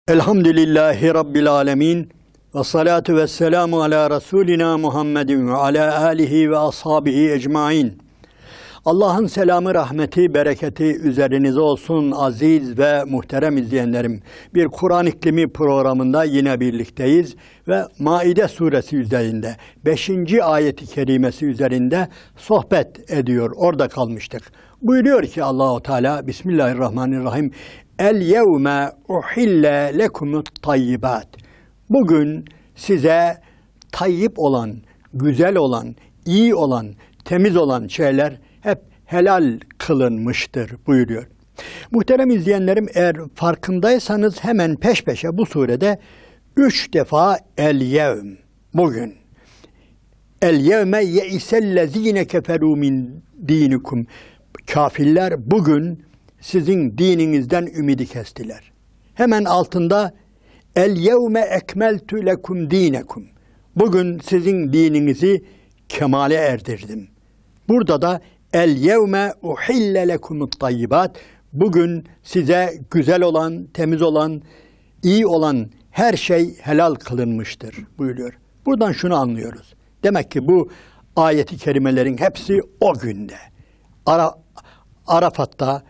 Elhamdülillahi Rabbil alemin ve salatu ve selamu ala Resulina Muhammedin ve ala alihi ve ashabihi ecmain. Allah'ın selamı, rahmeti, bereketi üzerinize olsun aziz ve muhterem izleyenlerim. Bir Kur'an İklimi programında yine birlikteyiz ve Maide suresi üzerinde 5. ayeti kerimesi üzerinde sohbet ediyor. Orada kalmıştık. Buyuruyor ki Allahu Teala Bismillahirrahmanirrahim. El yevme uhille lekumut tayyibat. Bugün size tayyip olan, güzel olan, iyi olan, temiz olan şeyler hep helal kılınmıştır buyuruyor. Muhterem izleyenlerim, eğer farkındaysanız hemen peş peşe bu surede 3 defa el yevm, bugün. El yevme ye'isellezine keferu min dinikum. Kafirler bugün sizin dininizden ümidi kestiler. Hemen altında el yevme ekmeltu lekum dinekum. Bugün sizin dininizi kemale erdirdim. Burada da el yevme uhille lekumut tayyibat. Bugün size güzel olan, temiz olan, iyi olan her şey helal kılınmıştır buyuruyor. Buradan şunu anlıyoruz. Demek ki bu ayeti kerimelerin hepsi o günde. Arafat'ta,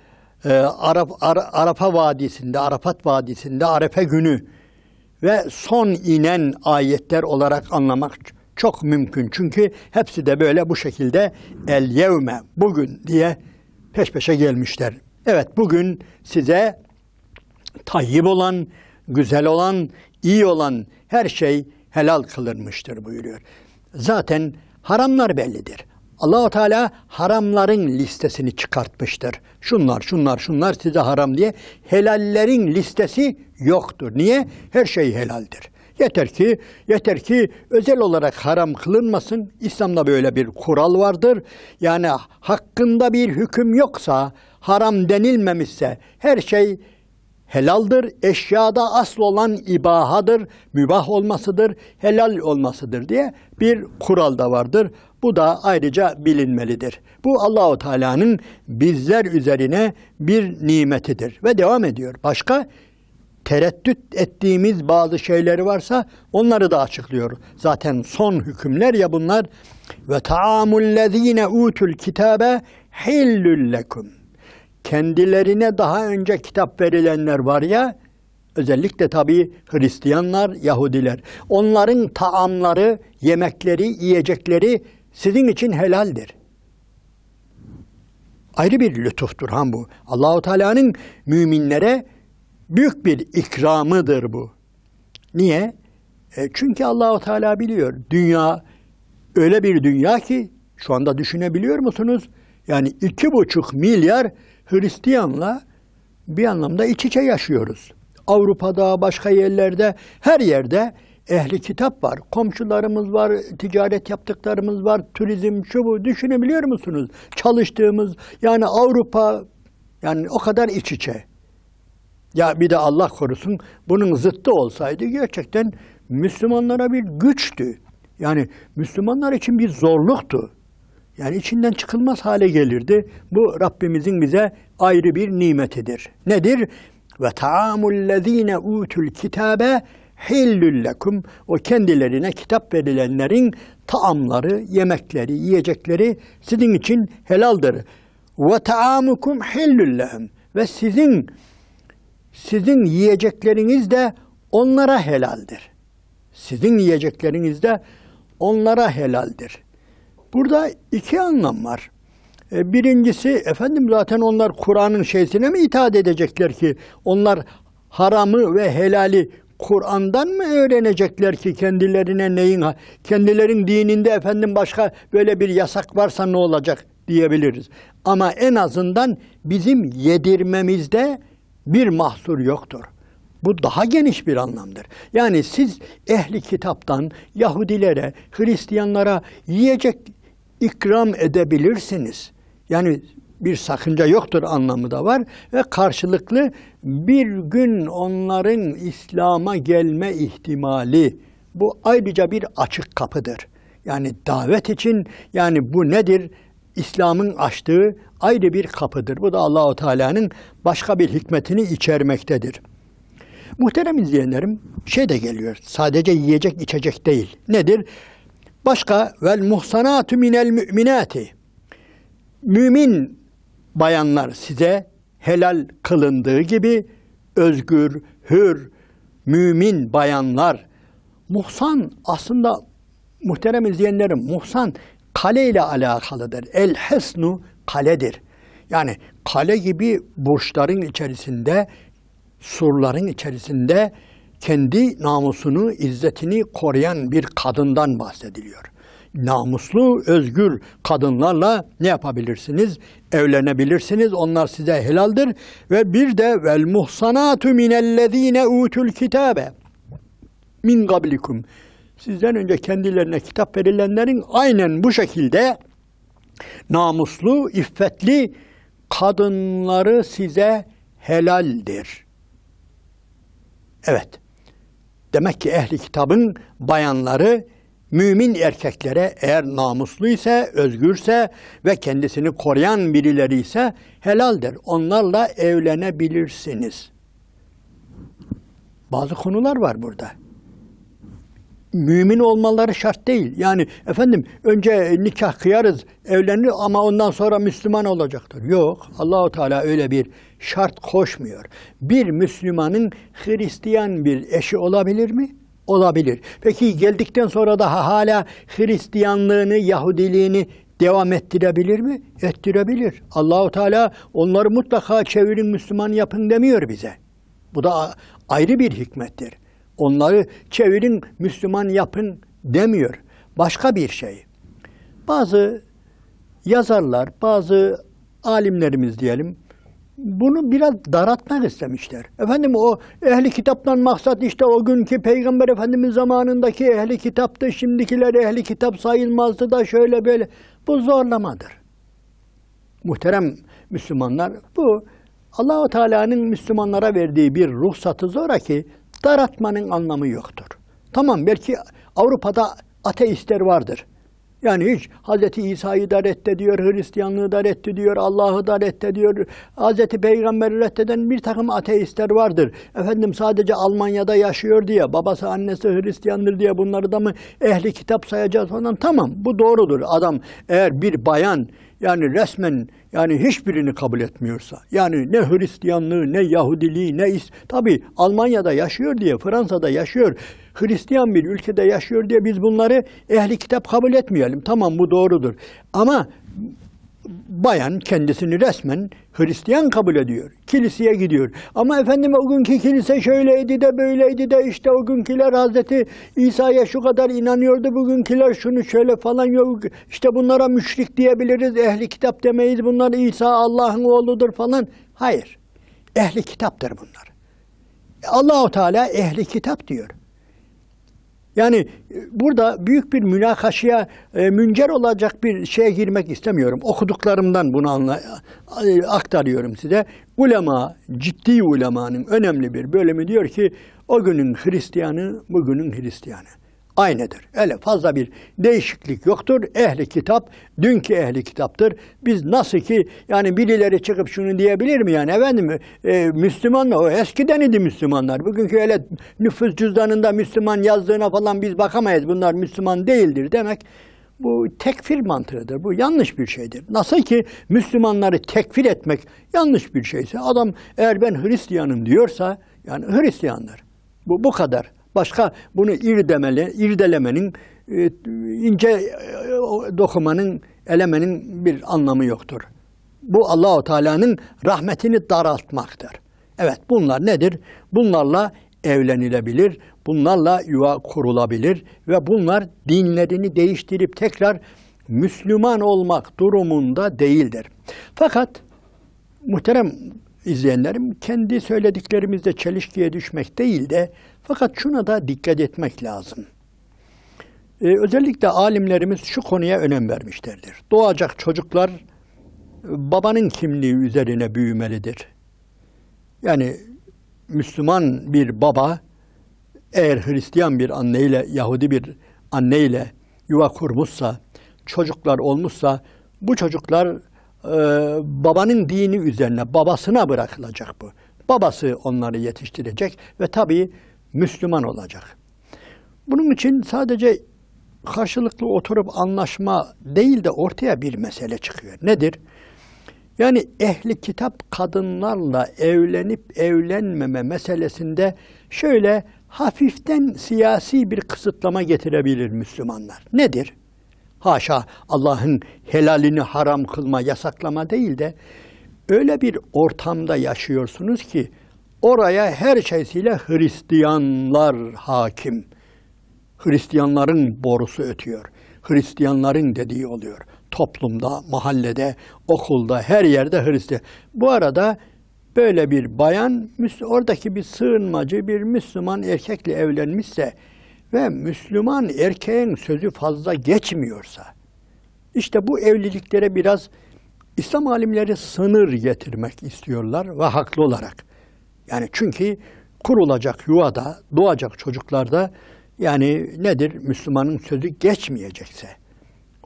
Arafat Vadisi'nde Arefe günü ve son inen ayetler olarak anlamak çok mümkün. Çünkü hepsi de böyle bu şekilde el yevme, bugün diye peş peşe gelmişler. Evet, bugün size tayyib olan, güzel olan, iyi olan her şey helal kılınmıştır buyuruyor. Zaten haramlar bellidir. Allah-u Teala haramların listesini çıkartmıştır. Şunlar size haram diye. Helallerin listesi yoktur. Niye? Her şey helaldir. Yeter ki özel olarak haram kılınmasın. İslam'da böyle bir kural vardır. Yani hakkında bir hüküm yoksa, haram denilmemişse her şey helaldir. Eşyada asıl olan ibahadır, mübah olmasıdır, helal olmasıdır diye bir kural da vardır. Bu da ayrıca bilinmelidir. Bu Allahu Teala'nın bizler üzerine bir nimetidir ve devam ediyor. Başka tereddüt ettiğimiz bazı şeyleri varsa onları da açıklıyor. Zaten son hükümler ya bunlar. Ve ta'amullezine utul kitabe hillul lekum. Kendilerine daha önce kitap verilenler var ya, özellikle tabii Hristiyanlar, Yahudiler. Onların taamları, yemekleri, yiyecekleri sizin için helaldir. Ayrı bir lütuftur bu. Allahu Teala'nın müminlere büyük bir ikramıdır bu. Niye? Çünkü Allahu Teala biliyor. Dünya öyle bir dünya ki şu anda düşünebiliyor musunuz? Yani 2,5 milyar Hristiyanla bir anlamda iç içe yaşıyoruz. Avrupa'da, başka yerlerde, her yerde ehli kitap var. Komşularımız var, ticaret yaptıklarımız var, turizm, şu bu. Düşünebiliyor musunuz? Çalıştığımız, yani Avrupa, yani o kadar iç içe. Ya bir de Allah korusun bunun zıttı olsaydı gerçekten Müslümanlara bir güçtü. Yani Müslümanlar için bir zorluktu. Yani içinden çıkılmaz hale gelirdi. Bu Rabbimizin bize ayrı bir nimetidir. Nedir? Ve ta'amullezine utul kitabe hillul lekum. O kendilerine kitap verilenlerin taamları, yemekleri, yiyecekleri sizin için helaldir. Ve ta'amukum hillul lehum. Ve sizin yiyecekleriniz de onlara helaldir. Sizin yiyecekleriniz de onlara helaldir. Burada iki anlam var. Birincisi, zaten onlar Kur'an'ın şeysine mi itaat edecekler ki? Onlar haramı ve helali Kur'an'dan mı öğrenecekler ki kendilerin dininde başka böyle bir yasak varsa ne olacak diyebiliriz. Ama en azından bizim yedirmemizde bir mahsur yoktur. Bu daha geniş bir anlamdır. Yani siz ehli kitaptan Yahudilere, Hristiyanlara yiyecek ikram edebilirsiniz. Yani bir sakınca yoktur anlamı da var ve karşılıklı bir gün onların İslam'a gelme ihtimali, bu ayrıca bir açık kapıdır. Yani davet için, yani bu nedir? İslam'ın açtığı ayrı bir kapıdır. Bu da Allahu Teala'nın başka bir hikmetini içermektedir. Muhterem izleyenlerim, şey de geliyor, sadece yiyecek içecek değil. Nedir? Başka, vel muhsanatu minel müminati. Mümin bayanlar size helal kılındığı gibi özgür, hür, mümin bayanlar. Muhsan aslında muhterem izleyenlerim, muhsan kale ile alakalıdır. El hesnu kaledir. Yani kale gibi burçların içerisinde, surların içerisinde kendi namusunu, izzetini koruyan bir kadından bahsediliyor. Namuslu, özgür kadınlarla ne yapabilirsiniz? Evlenebilirsiniz. Onlar size helaldir. Ve bir de vel muhsanatu minellezine utul kitabe min qablikum. Sizden önce kendilerine kitap verilenlerin aynen bu şekilde namuslu, iffetli kadınları size helaldir. Evet. Demek ki ehli kitabın bayanları mümin erkeklere eğer namuslu ise, özgürse ve kendisini koruyan birileri ise helaldir. Onlarla evlenebilirsiniz. Bazı konular var burada. Mümin olmaları şart değil. Yani efendim önce nikah kıyarız, evlenir ama ondan sonra Müslüman olacaktır. Yok. Allahu Teala öyle bir şart koşmuyor. Bir Müslümanın Hristiyan bir eşi olabilir mi? Olabilir. Peki geldikten sonra da hala Hristiyanlığını, Yahudiliğini devam ettirebilir mi? Ettirebilir. Allahu Teala onları mutlaka çevirin Müslüman yapın demiyor bize. Bu da ayrı bir hikmettir. Onları çevirin Müslüman yapın demiyor. Başka bir şey. Bazı yazarlar, bazı alimlerimiz diyelim, bunu biraz daraltmak istemişler. Efendim o ehli kitaptan maksat işte o günkü Peygamber Efendimiz zamanındaki ehli kitaptı, şimdikiler ehli kitap sayılmazdı da şöyle böyle. Bu zorlamadır. Muhterem Müslümanlar, bu Allah-u Teala'nın Müslümanlara verdiği bir ruhsatı zoraki daraltmanın anlamı yoktur. Tamam, belki Avrupa'da ateistler vardır. Yani hiç Hz. İsa'yı da reddediyor, Hristiyanlığı da reddediyor, Allah'ı da reddediyor, Hz. Peygamber'i reddeden bir takım ateistler vardır. Efendim sadece Almanya'da yaşıyor diye, babası annesi Hristiyandır diye bunları da mı ehli kitap sayacağız falan? Tamam, bu doğrudur. Adam eğer bir bayan yani resmen yani hiçbirini kabul etmiyorsa, yani ne Hristiyanlığı, ne Yahudiliği, tabii Almanya'da yaşıyor diye, Fransa'da yaşıyor, Hristiyan bir ülkede yaşıyor diye biz bunları ehli kitap kabul etmeyelim. Tamam, bu doğrudur. Ama bayan kendisini resmen Hristiyan kabul ediyor. Kiliseye gidiyor. Ama efendim o günkü kilise şöyleydi de böyleydi de işte o günküler Hazreti İsa'ya şu kadar inanıyordu. Bugünküler şunu şöyle falan yok. İşte bunlara müşrik diyebiliriz. Ehli kitap demeyiz. Bunlar İsa Allah'ın oğludur falan. Hayır. Ehli kitaptır bunlar. Allah-u Teala ehli kitap diyor. Yani burada büyük bir münakaşaya müncer olacak bir şeye girmek istemiyorum. Okuduklarımdan bunu aktarıyorum size. Ulema, ciddi ulemanın önemli bir bölümü diyor ki o günün Hristiyanı bugünün Hristiyanı aynıdır. Öyle fazla bir değişiklik yoktur. Ehli kitap, dünkü ehli kitaptır. Biz nasıl ki yani birileri çıkıp şunu diyebilir mi yani efendim Müslümanlar, o eskiden idi Müslümanlar. Bugünkü öyle nüfus cüzdanında Müslüman yazdığına falan biz bakamayız. Bunlar Müslüman değildir demek. Bu tekfir mantığıdır. Bu yanlış bir şeydir. Nasıl ki Müslümanları tekfir etmek yanlış bir şeyse adam eğer ben Hristiyanım diyorsa yani Hristiyandır. Bu kadar. Başka bunu irdelemenin, ince dokumanın, elemenin bir anlamı yoktur. Bu Allah-u Teala'nın rahmetini daraltmaktır. Evet, bunlar nedir? Bunlarla evlenilebilir, bunlarla yuva kurulabilir ve bunlar dinlerini değiştirip tekrar Müslüman olmak durumunda değildir. Fakat muhterem izleyenlerim, kendi söylediklerimizde çelişkiye düşmek değil de fakat şuna da dikkat etmek lazım. Özellikle alimlerimiz şu konuya önem vermişlerdir. Doğacak çocuklar babanın kimliği üzerine büyümelidir. Yani Müslüman bir baba eğer Hristiyan bir anneyle, Yahudi bir anneyle yuva kurmuşsa, çocuklar olmuşsa bu çocuklar babanın dini üzerine, babasına bırakılacak bu. Babası onları yetiştirecek ve tabii Müslüman olacak. Bunun için sadece karşılıklı oturup anlaşma değil de ortaya bir mesele çıkıyor. Nedir? Yani ehli kitap kadınlarla evlenip evlenmeme meselesinde şöyle hafiften siyasi bir kısıtlama getirebilir Müslümanlar. Nedir? Haşa Allah'ın helalini haram kılma, yasaklama değil de öyle bir ortamda yaşıyorsunuz ki oraya her şeysiyle Hristiyanlar hakim. Hristiyanların borusu ötüyor. Hristiyanların dediği oluyor. Toplumda, mahallede, okulda, her yerde Hristiyan. Bu arada böyle bir bayan, oradaki bir sığınmacı, bir Müslüman erkekle evlenmişse ve Müslüman erkeğin sözü fazla geçmiyorsa, işte bu evliliklere biraz İslam alimleri sınır getirmek istiyorlar ve haklı olarak. Yani çünkü kurulacak yuvada, doğacak çocuklarda yani nedir? Müslümanın sözü geçmeyecekse,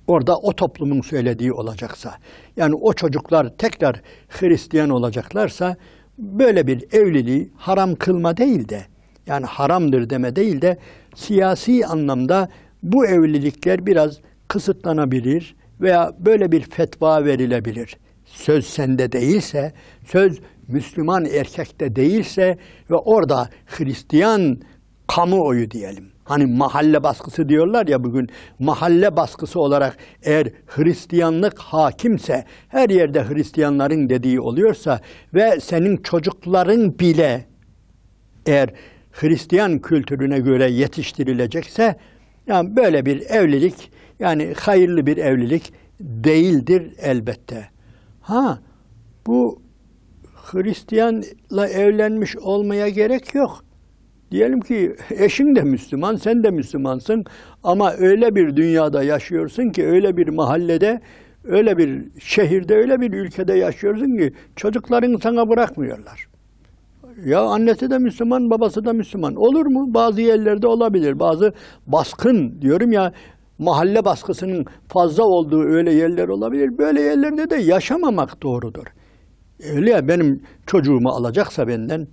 orada o toplumun söylediği olacaksa, yani o çocuklar tekrar Hristiyan olacaklarsa, böyle bir evliliği haram kılma değil de, yani haramdır deme değil de, siyasi anlamda bu evlilikler biraz kısıtlanabilir veya böyle bir fetva verilebilir. Söz sende değilse, söz Müslüman erkekte değilse ve orada Hristiyan kamuoyu diyelim. Hani mahalle baskısı diyorlar ya bugün, mahalle baskısı olarak eğer Hristiyanlık hakimse, her yerde Hristiyanların dediği oluyorsa ve senin çocukların bile eğer Hristiyan kültürüne göre yetiştirilecekse, yani böyle bir evlilik, yani hayırlı bir evlilik değildir elbette. Ha, bu Hristiyanla evlenmiş olmaya gerek yok. Diyelim ki eşin de Müslüman, sen de Müslümansın ama öyle bir dünyada yaşıyorsun ki, öyle bir mahallede, öyle bir şehirde, öyle bir ülkede yaşıyorsun ki çocuklarını sana bırakmıyorlar. Ya annesi de Müslüman, babası da Müslüman. Olur mu? Bazı yerlerde olabilir. Bazı baskın, diyorum ya, mahalle baskısının fazla olduğu öyle yerler olabilir. Böyle yerlerde de yaşamamak doğrudur. Öyle ya, benim çocuğumu alacaksa benden,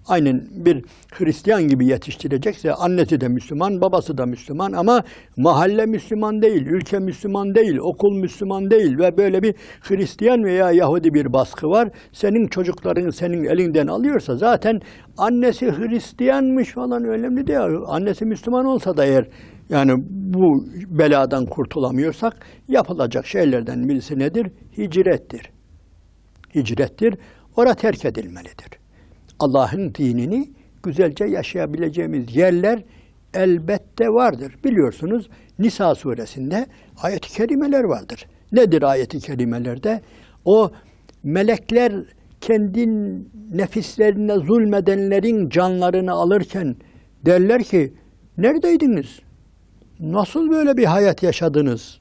aynen bir Hristiyan gibi yetiştirecekse, annesi de Müslüman, babası da Müslüman ama mahalle Müslüman değil, ülke Müslüman değil, okul Müslüman değil ve böyle bir Hristiyan veya Yahudi bir baskı var. Senin çocuklarını senin elinden alıyorsa zaten annesi Hristiyanmış falan önemli değil. Annesi Müslüman olsa da eğer, yani bu beladan kurtulamıyorsak yapılacak şeylerden birisi nedir? Hicrettir. Hicrettir. Orada terk edilmelidir. Allah'ın dinini güzelce yaşayabileceğimiz yerler elbette vardır. Biliyorsunuz Nisa suresinde ayet-i kerimeler vardır. Nedir ayet-i kerimelerde? O melekler kendi nefislerine zulmedenlerin canlarını alırken derler ki, neredeydiniz? Nasıl böyle bir hayat yaşadınız?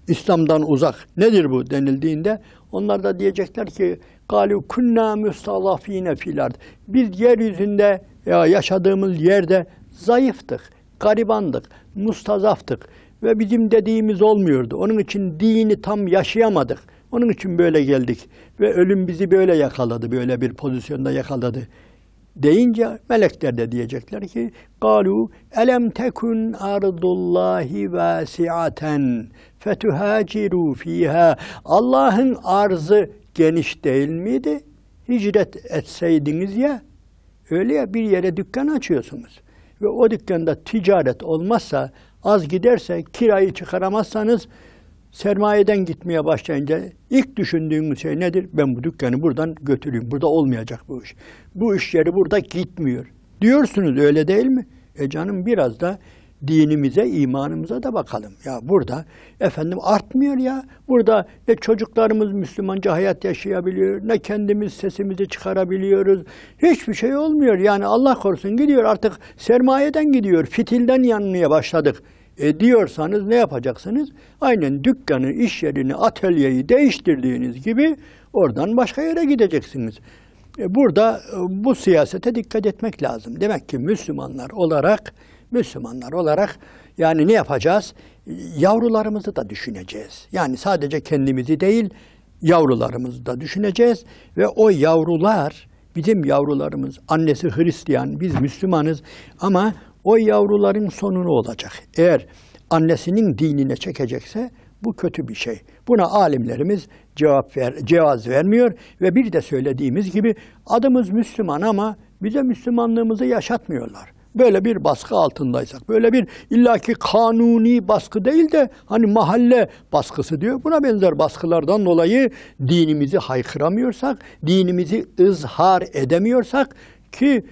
İslam'dan uzak. Nedir bu denildiğinde onlar da diyecekler ki قَالُوا كُنَّا مُسْتَضَف۪ينَ فِي الْاَرْضِ Biz yeryüzünde, yaşadığımız yerde zayıftık, garibandık, mustazaftık ve bizim dediğimiz olmuyordu. Onun için dini tam yaşayamadık. Onun için böyle geldik ve ölüm bizi böyle yakaladı, böyle bir pozisyonda yakaladı deyince melekler de diyecekler ki قَالُوا أَلَمْ تَكُنْ أَرْضُ اللّٰهِ وَاسِعَةً فَتُهَاجِرُوا ف۪يهَا Allah'ın arzı geniş değil miydi? Hicret etseydiniz ya, öyle ya, bir yere dükkan açıyorsunuz ve o dükkanda ticaret olmazsa, az giderse, kirayı çıkaramazsanız, sermayeden gitmeye başlayınca ilk düşündüğünüz şey nedir? Ben bu dükkanı buradan götüreyim. Burada olmayacak bu iş. Bu iş yeri burada gitmiyor. Diyorsunuz, öyle değil mi? Canım, biraz da dinimize, imanımıza da bakalım. Ya burada efendim artmıyor ya. Burada ne çocuklarımız Müslümanca hayat yaşayabiliyor, ne kendimiz sesimizi çıkarabiliyoruz. Hiçbir şey olmuyor. Yani Allah korusun, gidiyor artık, sermayeden gidiyor. Fitilden yanmaya başladık. Diyorsanız ne yapacaksınız? Aynen dükkanı, iş yerini, atölyeyi değiştirdiğiniz gibi oradan başka yere gideceksiniz. Burada bu siyasete dikkat etmek lazım. Demek ki Müslümanlar olarak yani ne yapacağız? Yavrularımızı da düşüneceğiz. Yani sadece kendimizi değil, yavrularımızı da düşüneceğiz ve o yavrular Bizim yavrularımız, annesi Hristiyan, biz Müslümanız ama o yavruların sonu ne olacak? Eğer annesinin dinine çekecekse bu kötü bir şey. Buna alimlerimiz cevaz vermiyor ve bir de söylediğimiz gibi adımız Müslüman ama bize Müslümanlığımızı yaşatmıyorlar. Böyle bir baskı altındaysak, böyle bir illaki kanuni baskı değil de hani mahalle baskısı diyor. Buna benzer baskılardan dolayı dinimizi haykıramıyorsak, dinimizi ızhar edemiyorsak ki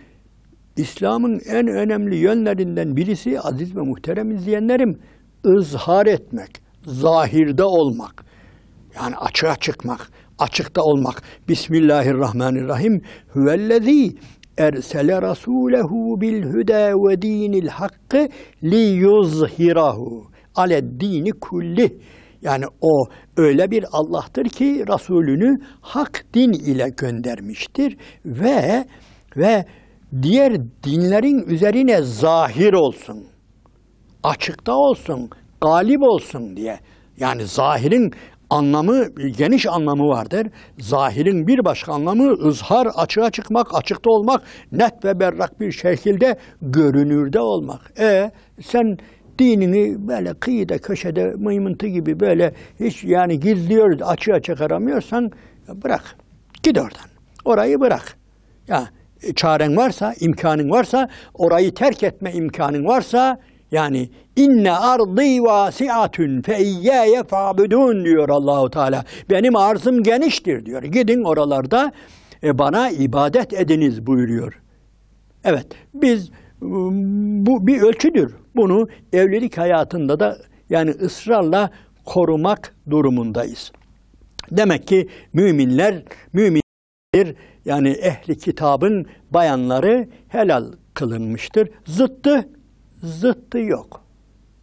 İslam'ın en önemli yönlerinden birisi aziz ve muhterem izleyenlerim ızhar etmek, zahirde olmak. Yani açığa çıkmak, açıkta olmak. Bismillahirrahmanirrahim. Huvellezî ersele rasûlehu bil huda ve dinil hakkı li yuzhirahu ale'd-dini kullih. Yani o öyle bir Allah'tır ki Resulünü hak din ile göndermiştir ve diğer dinlerin üzerine zahir olsun, açıkta olsun, galip olsun diye. Yani zahirin anlamı, geniş anlamı vardır. Zahirin bir başka anlamı ızhar, açığa çıkmak, açıkta olmak, net ve berrak bir şekilde görünürde olmak. Sen dinini böyle kıyıda, köşede, mıymıntı gibi böyle hiç yani gizliyoruz, açığa çıkaramıyorsan bırak. Git oradan. Orayı bırak. Ya çaren varsa, imkanın varsa, orayı terk etme imkanın varsa yani inne ardı vasiatun fe iyyâye fa'budun diyor Allahu Teala. Benim arzım geniştir diyor. Gidin oralarda bana ibadet ediniz buyuruyor. Evet, biz bu bir ölçüdür. Bunu evlilik hayatında da yani ısrarla korumak durumundayız. Demek ki müminler yani ehli kitabın bayanları helal kılınmıştır. Zıttı yok.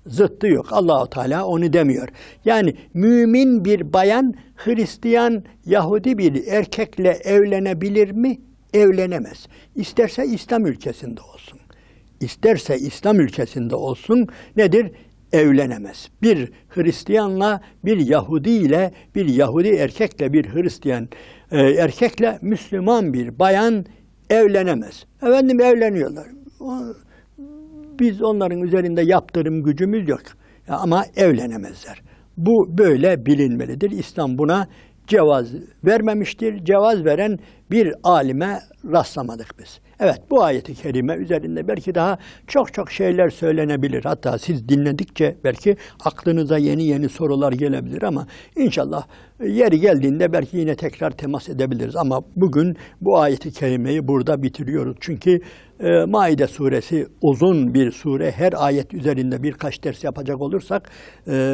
Zıttı yok. Allahu Teala onu demiyor. Yani mümin bir bayan Hristiyan, Yahudi bir erkekle evlenebilir mi? Evlenemez. İsterse İslam ülkesinde olsun. İsterse İslam ülkesinde olsun nedir? Evlenemez. Bir Hristiyanla, bir Yahudi ile, bir Yahudi erkekle, bir Hristiyan erkekle Müslüman bir bayan evlenemez. Efendim evleniyorlar. Biz onların üzerinde yaptırım gücümüz yok. Ama evlenemezler. Bu böyle bilinmelidir. İslam buna cevaz vermemiştir. Cevaz veren bir alime rastlamadık biz. Evet, bu ayeti kerime üzerinde belki daha çok şeyler söylenebilir. Hatta siz dinledikçe belki aklınıza yeni sorular gelebilir ama inşallah yeri geldiğinde belki yine tekrar temas edebiliriz. Ama bugün bu ayeti kerimeyi burada bitiriyoruz. Çünkü Maide suresi uzun bir sure. Her ayet üzerinde birkaç ders yapacak olursak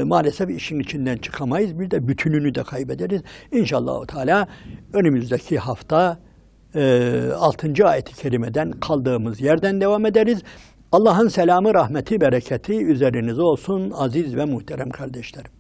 maalesef işin içinden çıkamayız. Bir de bütününü de kaybederiz. İnşallah Teala önümüzdeki hafta 6. ayet-i kerimeden kaldığımız yerden devam ederiz. Allah'ın selamı, rahmeti, bereketi üzerinize olsun aziz ve muhterem kardeşlerim.